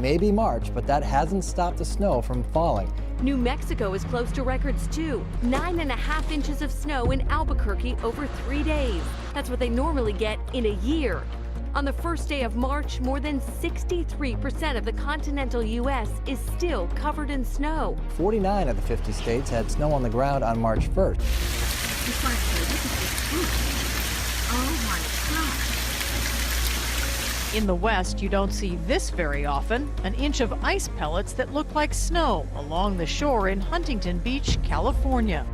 may be March, but that hasn't stopped the snow from falling. New Mexico is close to records too. 9.5 inches of snow in Albuquerque over 3 days. That's what they normally get in a year. On the first day of March, more than 63% of the continental U.S. is still covered in snow. 49 of the 50 states had snow on the ground on March 1st. Oh my God. In the West, you don't see this very often, an inch of ice pellets that look like snow along the shore in Huntington Beach, California.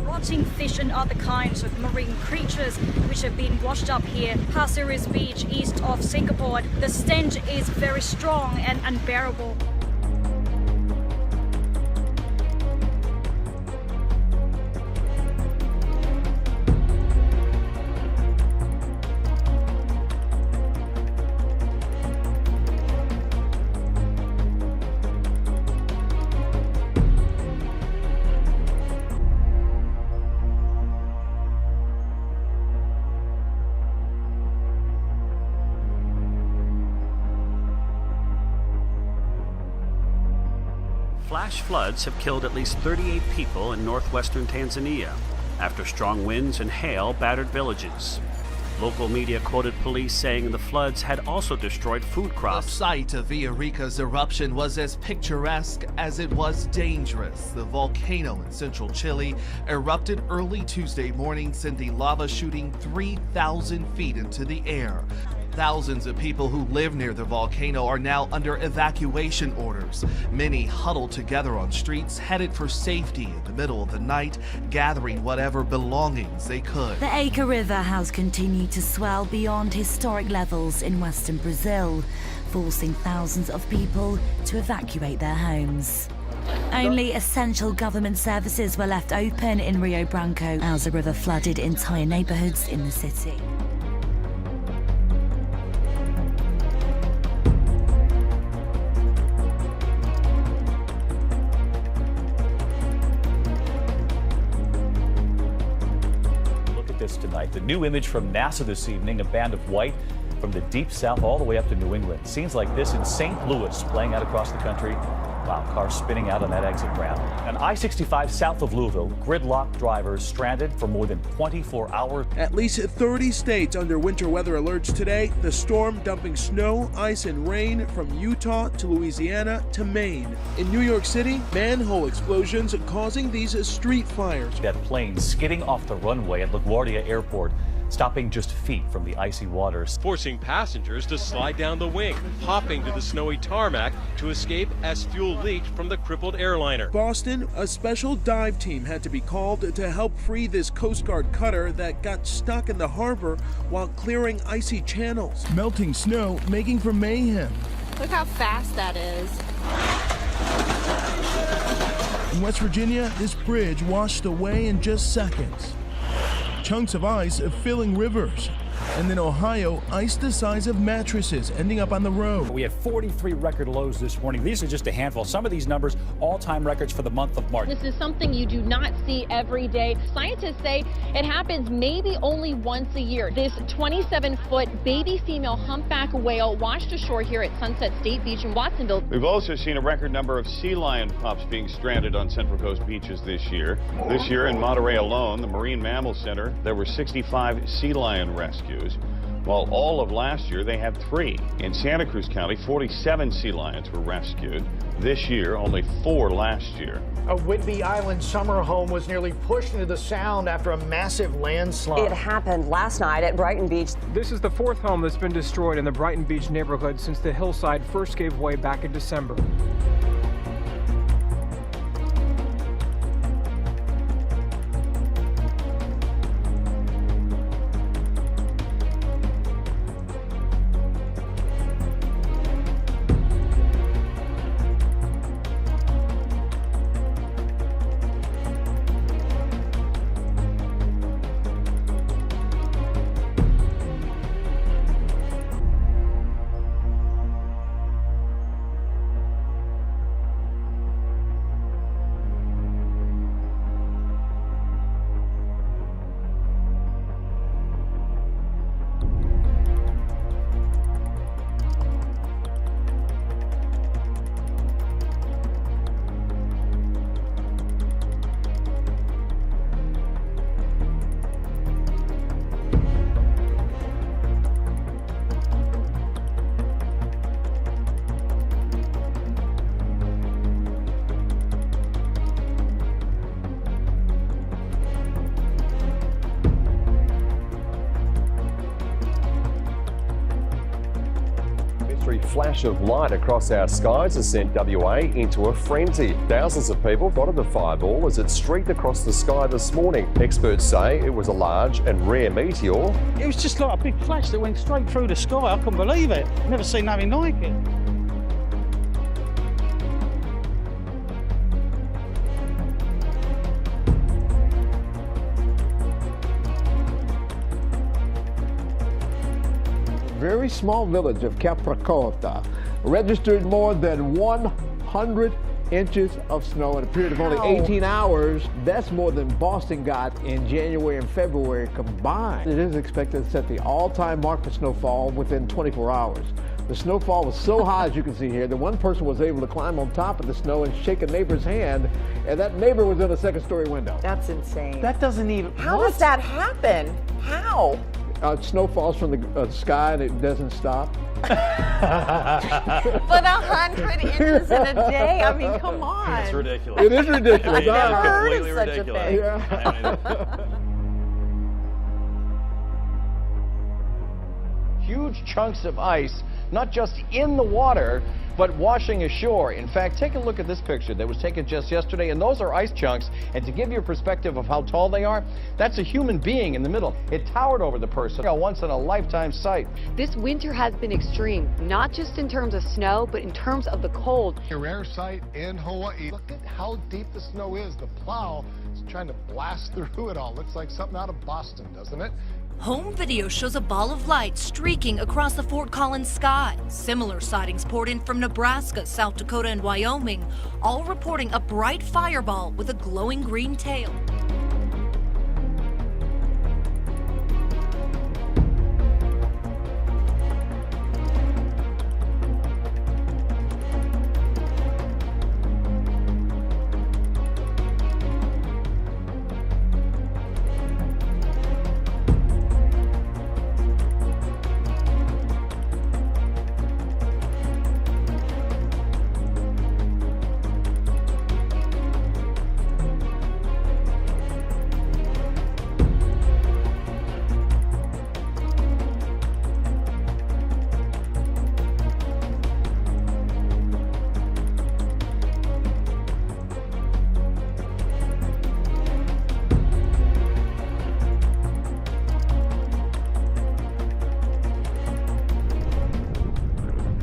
Rotting fish and other kinds of marine creatures which have been washed up here. Pasir Ris Beach, east of Singapore. The stench is very strong and unbearable. Flash floods have killed at least 38 people in northwestern Tanzania after strong winds and hail battered villages. Local media quoted police saying the floods had also destroyed food crops. The site of Villarrica's eruption was as picturesque as it was dangerous. The volcano in central Chile erupted early Tuesday morning, sending lava shooting 3,000 feet into the air. Thousands of people who live near the volcano are now under evacuation orders. Many huddled together on streets, headed for safety in the middle of the night, gathering whatever belongings they could. The Acre River has continued to swell beyond historic levels in western Brazil, forcing thousands of people to evacuate their homes. Only essential government services were left open in Rio Branco as the river flooded entire neighborhoods in the city. Tonight, the new image from NASA this evening, a band of white from the deep south all the way up to New England. Scenes like this in St. Louis playing out across the country. Wow, cars spinning out on that exit ramp. On I-65 south of Louisville, gridlocked drivers stranded for more than 24 hours. At least 30 states under winter weather alerts today. The storm dumping snow, ice, and rain from Utah to Louisiana to Maine. In New York City, manhole explosions causing these street fires. That plane skidding off the runway at LaGuardia Airport, stopping just feet from the icy waters. Forcing passengers to slide down the wing, hopping to the snowy tarmac to escape as fuel leaked from the crippled airliner. Boston, a special dive team had to be called to help free this Coast Guard cutter that got stuck in the harbor while clearing icy channels. Melting snow making for mayhem. Look how fast that is. In West Virginia, this bridge washed away in just seconds. Chunks of ice filling rivers. And in Ohio, ice the size of mattresses ending up on the road. We had 43 record lows this morning. These are just a handful. Some of these numbers, all-time records for the month of March. This is something you do not see every day. Scientists say it happens maybe only once a year. This 27-foot baby female humpback whale washed ashore here at Sunset State Beach in Watsonville. We've also seen a record number of sea lion pups being stranded on Central Coast beaches this year. This year in Monterey alone, the Marine Mammal Center, there were 65 sea lion rescues. While all of last year, they had 3. In Santa Cruz County, 47 sea lions were rescued. This year, only 4 last year. A Whidbey Island summer home was nearly pushed into the Sound after a massive landslide. It happened last night at Brighton Beach. This is the 4th home that's been destroyed in the Brighton Beach neighborhood since the hillside first gave way back in December. flash of light across our skies has sent WA into a frenzy. Thousands of people spotted the fireball as it streaked across the sky this morning. Experts say it was a large and rare meteor. It was just like a big flash that went straight through the sky. I couldn't believe it. Never seen nothing like it. Very small village of Capricota registered more than 100 inches of snow in a period of only 18 hours. That's more than Boston got in January and February combined. It is expected to set the all-time mark for snowfall within 24 hours. The snowfall was so high, as you can see here, that one person was able to climb on top of the snow and shake a neighbor's hand, and that neighbor was in a second-story window. That's insane. That doesn't even... How does that happen? How? Snow falls from the sky and it doesn't stop. But 100 inches in a day? I mean, come on. It's ridiculous. It is ridiculous. I've never heard of Completely such ridiculous. a thing. Yeah. Huge chunks of ice, not just in the water, but washing ashore. In fact, take a look at this picture that was taken just yesterday, and those are ice chunks. And to give you a perspective of how tall they are, that's a human being in the middle. It towered over the person, a once-in-a-lifetime sight. This winter has been extreme, not just in terms of snow, but in terms of the cold. A rare sight in Hawaii. Look at how deep the snow is. The plow is trying to blast through it all. Looks like something out of Boston, doesn't it? Home video shows a ball of light streaking across the Fort Collins sky. Similar sightings poured in from Nebraska, South Dakota, and Wyoming, all reporting a bright fireball with a glowing green tail.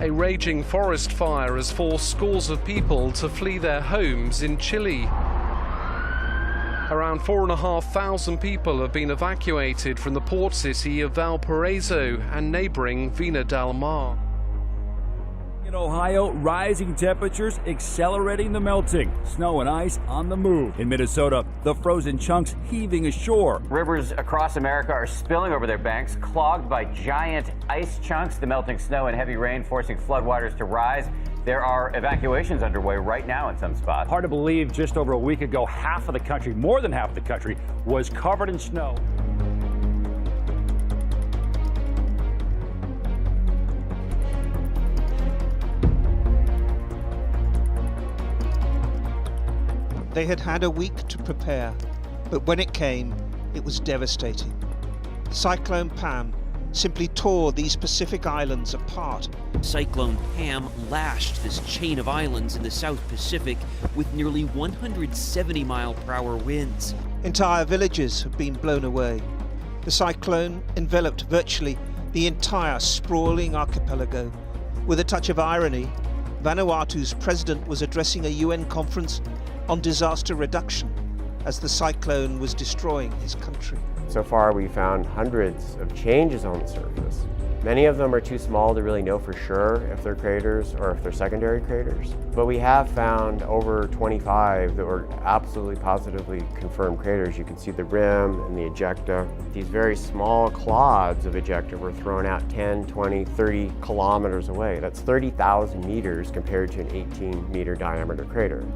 A raging forest fire has forced scores of people to flee their homes in Chile. Around 4,500 people have been evacuated from the port city of Valparaiso and neighboring Vina del Mar. In Ohio, rising temperatures accelerating the melting. Snow and ice on the move. In Minnesota, the frozen chunks heaving ashore. Rivers across America are spilling over their banks, clogged by giant ice chunks. The melting snow and heavy rain forcing floodwaters to rise. There are evacuations underway right now in some spots. Hard to believe, just over a week ago, half of the country, more than half of the country, was covered in snow. They had had a week to prepare, but when it came, it was devastating. Cyclone Pam simply tore these Pacific islands apart. Cyclone Pam lashed this chain of islands in the South Pacific with nearly 170-mile-per-hour winds. Entire villages have been blown away. The cyclone enveloped virtually the entire sprawling archipelago. With a touch of irony, Vanuatu's president was addressing a UN conference on disaster reduction as the cyclone was destroying his country. So far we found hundreds of changes on the surface. Many of them are too small to really know for sure if they're craters or if they're secondary craters. But we have found over 25 that were absolutely positively confirmed craters. You can see the rim and the ejecta. These very small clods of ejecta were thrown out 10, 20, 30 kilometers away. That's 30,000 meters compared to an 18-meter diameter crater.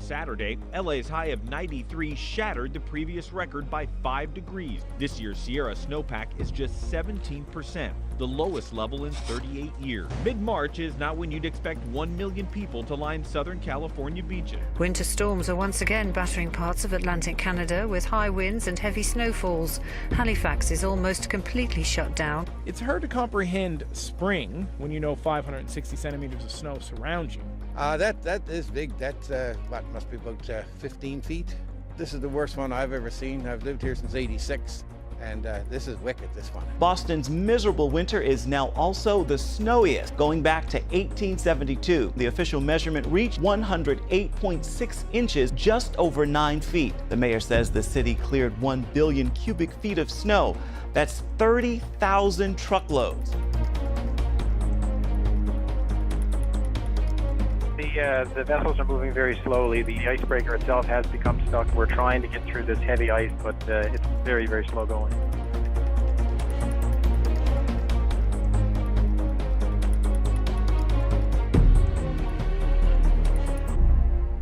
Saturday, LA's high of 93 shattered the previous record by 5 degrees. This year's Sierra snowpack is just 17%, the lowest level in 38 years. Mid-March is not when you'd expect 1 million people to line Southern California beaches. Winter storms are once again battering parts of Atlantic Canada with high winds and heavy snowfalls. Halifax is almost completely shut down. It's hard to comprehend spring when you know 560 centimeters of snow surround you. That is big. That's what must be about 15 feet. This is the worst one I've ever seen. I've lived here since '86, and this is wicked, this one. Boston's miserable winter is now also the snowiest, going back to 1872. The official measurement reached 108.6 inches, just over 9 feet. The mayor says the city cleared 1 billion cubic feet of snow. That's 30,000 truckloads. The vessels are moving very slowly. The icebreaker itself has become stuck. We're trying to get through this heavy ice, but it's very, very slow going.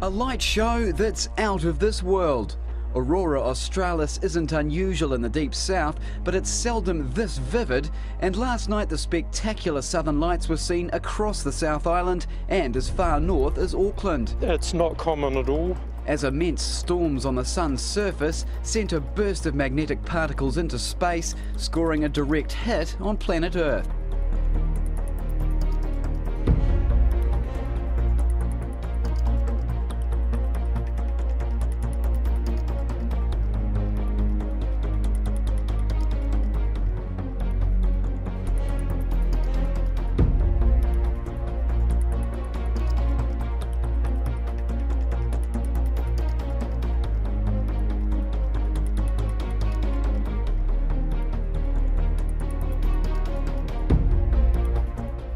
A light show that's out of this world. Aurora Australis isn't unusual in the deep south, but it's seldom this vivid, and last night the spectacular southern lights were seen across the South Island and as far north as Auckland. It's not common at all. As immense storms on the sun's surface sent a burst of magnetic particles into space, scoring a direct hit on planet Earth.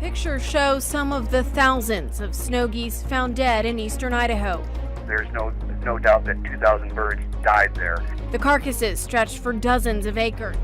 Pictures show some of the thousands of snow geese found dead in eastern Idaho. There's no doubt that 2,000 birds died there. The carcasses stretched for dozens of acres.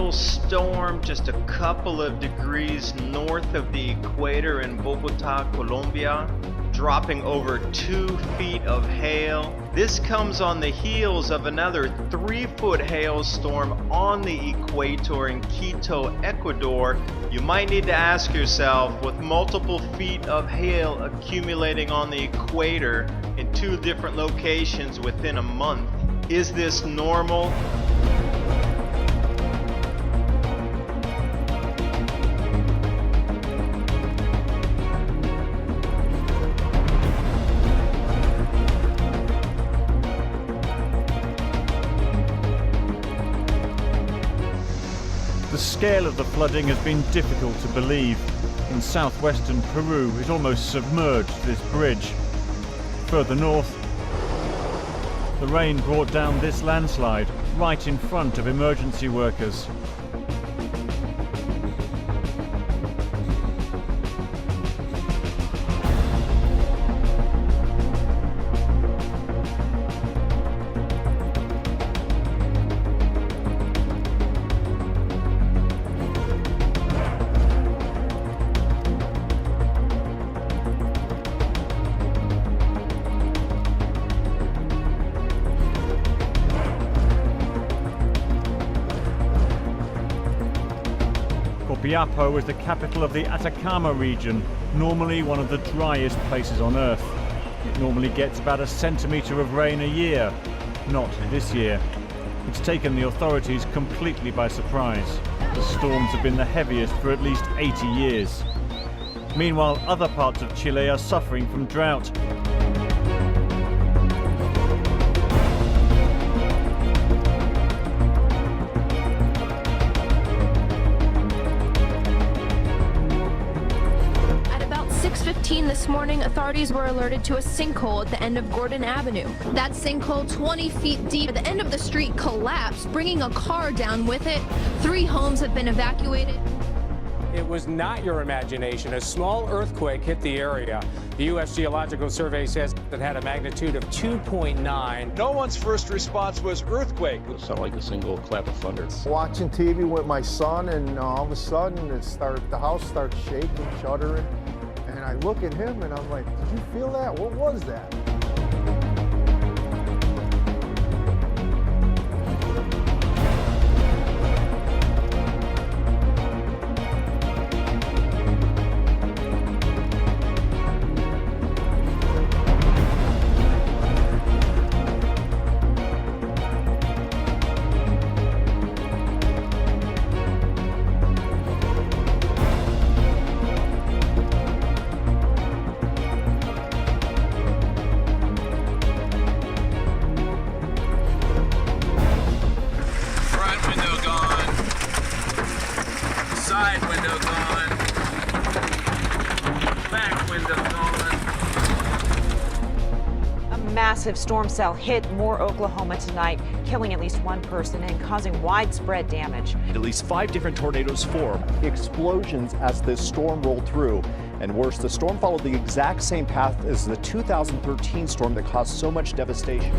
Storm just a couple of degrees north of the equator in Bogota, Colombia, dropping over 2 feet of hail. This comes on the heels of another 3-foot hailstorm on the equator in Quito, Ecuador. You might need to ask yourself, with multiple feet of hail accumulating on the equator in 2 different locations within a month, is this normal? The scale of the flooding has been difficult to believe. In southwestern Peru, it almost submerged this bridge. Further north, the rain brought down this landslide right in front of emergency workers. Copiapó is the capital of the Atacama region, normally one of the driest places on Earth. It normally gets about 1 centimetre of rain a year. Not this year. It's taken the authorities completely by surprise. The storms have been the heaviest for at least 80 years. Meanwhile, other parts of Chile are suffering from drought. At about 6:15 this morning, authorities were alerted to a sinkhole at the end of Gordon Avenue. That sinkhole, 20 feet deep, at the end of the street collapsed, bringing a car down with it. 3 homes have been evacuated. It was not your imagination. A small earthquake hit the area. The U.S. Geological Survey says it had a magnitude of 2.9. No one's first response was earthquake. It sounded like a single clap of thunder. Watching TV with my son, and all of a sudden the house starts shaking, shuddering. And I look at him and I'm like, did you feel that? What was that? Massive storm cell hit Moore, Oklahoma tonight, killing at least 1 person and causing widespread damage. At least 5 different tornadoes formed. Explosions as this storm rolled through. And worse, the storm followed the exact same path as the 2013 storm that caused so much devastation.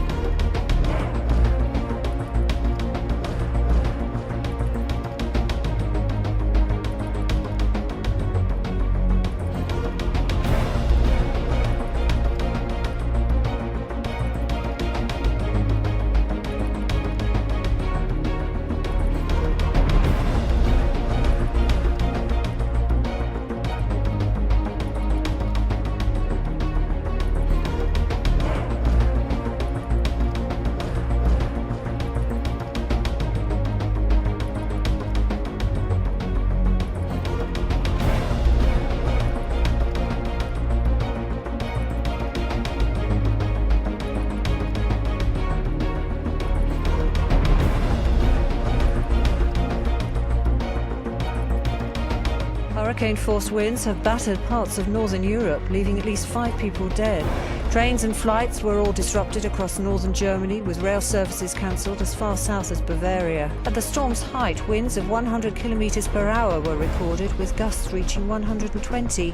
Hurricane-force winds have battered parts of northern Europe, leaving at least 5 people dead. Trains and flights were all disrupted across northern Germany, with rail services cancelled as far south as Bavaria. At the storm's height, winds of 100 kilometers per hour were recorded, with gusts reaching 120.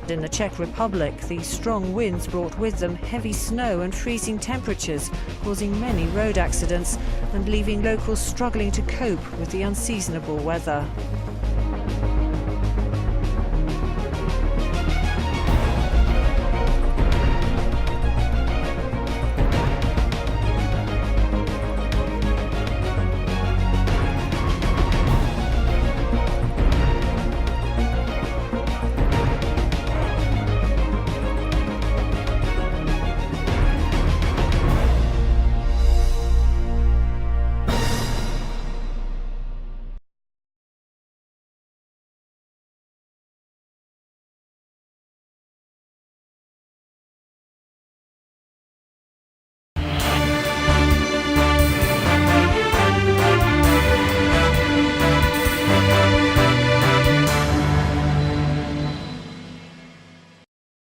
In the Czech Republic, these strong winds brought with them heavy snow and freezing temperatures, causing many road accidents and leaving locals struggling to cope with the unseasonable weather.